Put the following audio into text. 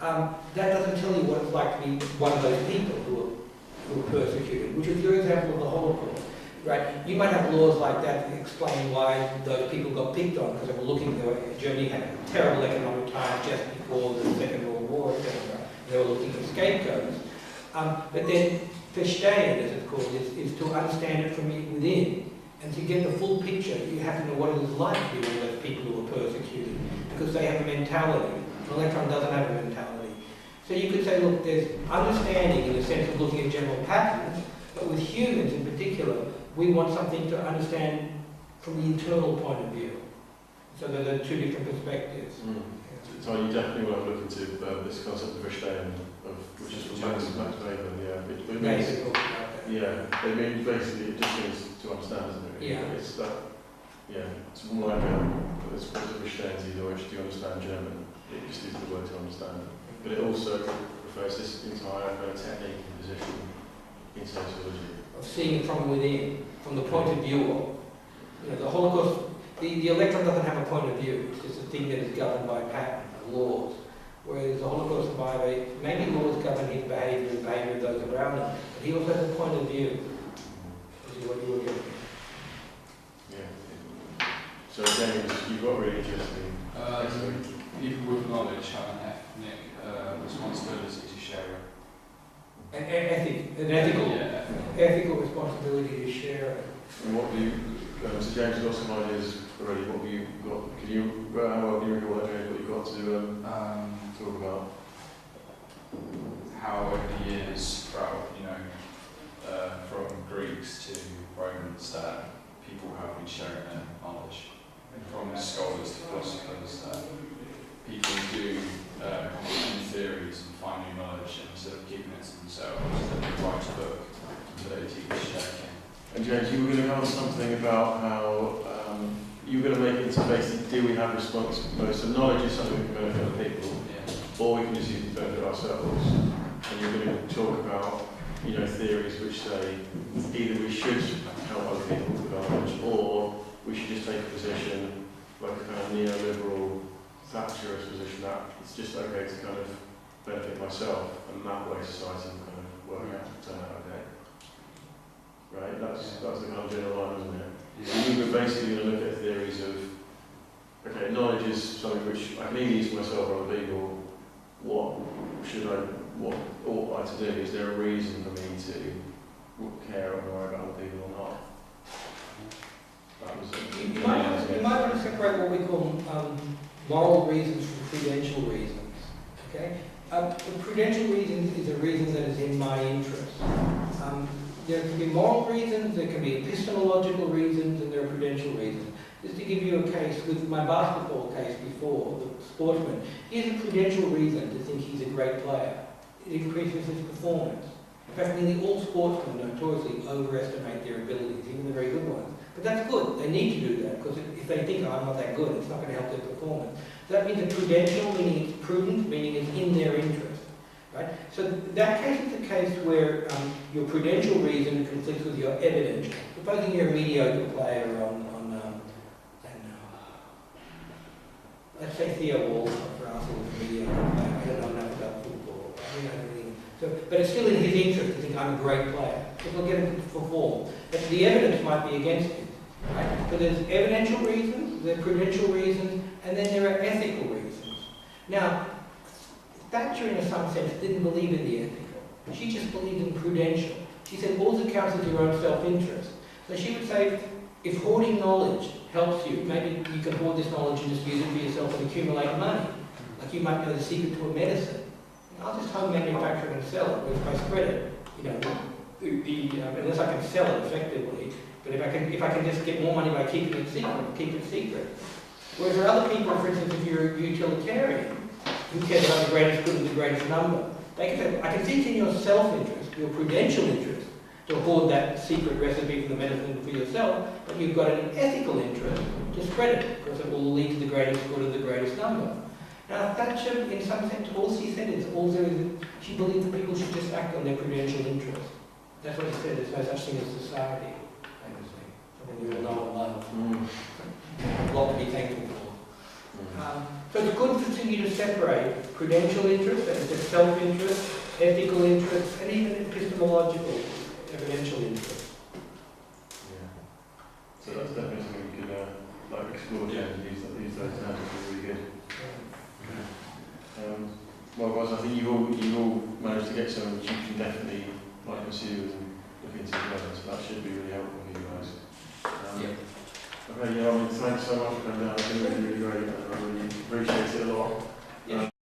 that doesn't tell you what it's like to be one of those people who are persecuted, which is your example of the Holocaust. Right? You might have laws like that that explain why those people got picked on, because they were looking, Germany had terrible economic times just before the Second World War, etc. They were looking for scapegoats. But then, verstehen, as it's called, is to understand it from within. And to get the full picture, you have to know what it is like to be one of those people who are persecuted, because they have a mentality. An electron doesn't have a mentality. So you could say, look, there's understanding in the sense of looking at general patterns, but with humans in particular, we want something to understand from the internal point of view. So there are two different perspectives. Mm. Yeah. So you definitely want to look into this concept of verstehen, which is from Max Weber. Yeah, it means basically it just means to understand, isn't it? Yeah. It's that. Yeah, it's more like it's verstehen Sie Deutsch, do you understand German? It just uses the word to understand. But it also refers to this entire kind of technique and position in sociology. Of seeing it from within, from the point of view of, the Holocaust, the electron doesn't have a point of view, it's just a thing that is governed by pattern, laws. Whereas the Holocaust survivor, maybe laws govern his behaviour and the behaviour of those around him, but he also has a point of view, which is what you were getting. Yeah. So James, you've got really interesting. People with knowledge have an ethnic responsibility to share it. An ethical responsibility to share it. And what do you, so James, you've got some ideas already, what have you got, can you, how well do you recall what you've got to talk about? How over the years, throughout, from Greeks to Romans, that people have been sharing their knowledge. From scholars to philosophers, that people do new theories and find new knowledge, and instead of keeping it to themselves, they write a book that they teach sharing. And James, you were going to ask something about how you were going to make it into basically, do we have responsibility? So knowledge is something we can benefit other people, or we can just use it to benefit ourselves. And you're going to talk about, theories which say either we should help other people with our knowledge, or we should just take a position, like a kind of neoliberal, Thatcherist position, that it's just okay to kind of benefit myself, and that way society will kind of work out, turn out okay. Right? That's the kind of general line, isn't it? Yeah. So you were basically going to look at theories of, okay, knowledge is something which I can either use for myself or other people. What ought I to do? Is there a reason for me to care or worry about other people or not? That was it. You might want to separate what we call moral reasons from prudential reasons. Okay? The prudential reason is a reason that is in my interest. There can be moral reasons, there can be epistemological reasons, and there are prudential reasons. Just to give you a case, with my basketball case before, the sportsman, here's a prudential reason to think he's a great player. It increases his performance. In fact, nearly all sportsmen notoriously overestimate their abilities, even the very good ones. But that's good. They need to do that, because if they think, I'm not that good, it's not going to help their performance. So that means a prudential, meaning it's prudent, meaning it's in their interest. Right? So that case is a case where your prudential reason conflicts with your evidential. Supposing you're a mediocre player on let's say Theo Walcott for Arsenal was a mediocre player. I don't know enough about football. But it's still in his interest to think I'm a great player. It will get him to perform. But the evidence might be against him. Right? So there's evidential reasons, there are prudential reasons, and then there are ethical reasons. Now, Thatcher, in some sense, didn't believe in the ethical. She just believed in prudential. She said, all that counts is your own self-interest. So she would say, if hoarding knowledge helps you, maybe you can hoard this knowledge and just use it for yourself and accumulate money. Like you might know the secret to a medicine. I'll just home manufacture it and sell it with my spread it. Unless I can sell it effectively. But if I can just get more money by keeping it secret, keep it secret. Whereas for other people, for instance, if you're a utilitarian, who cares about the greatest good and the greatest number? They can say, I can see it's in your self-interest, your prudential interest, to hoard that secret recipe for the medicine for yourself, but you've got an ethical interest to spread it, because it will lead to the greatest good of the greatest number. Now, Thatcher, in some sense, all she said is, she believed that people should just act on their prudential interest. That's what she said, there's no such thing as society, famously. Something we all know and love. A lot to be thankful for. So it's good for you to separate prudential interest, that is just self-interest, ethical interest, and even epistemological evidential interest. Yeah. So that's definitely something we could like explore and use those terms would be really good. Well guys, I think you've all managed to get some which you can definitely like pursue and look into together, so that should be really helpful for you guys. Okay, yeah, I mean, thanks so much for coming out. It's been really, really great. I really appreciate it a lot.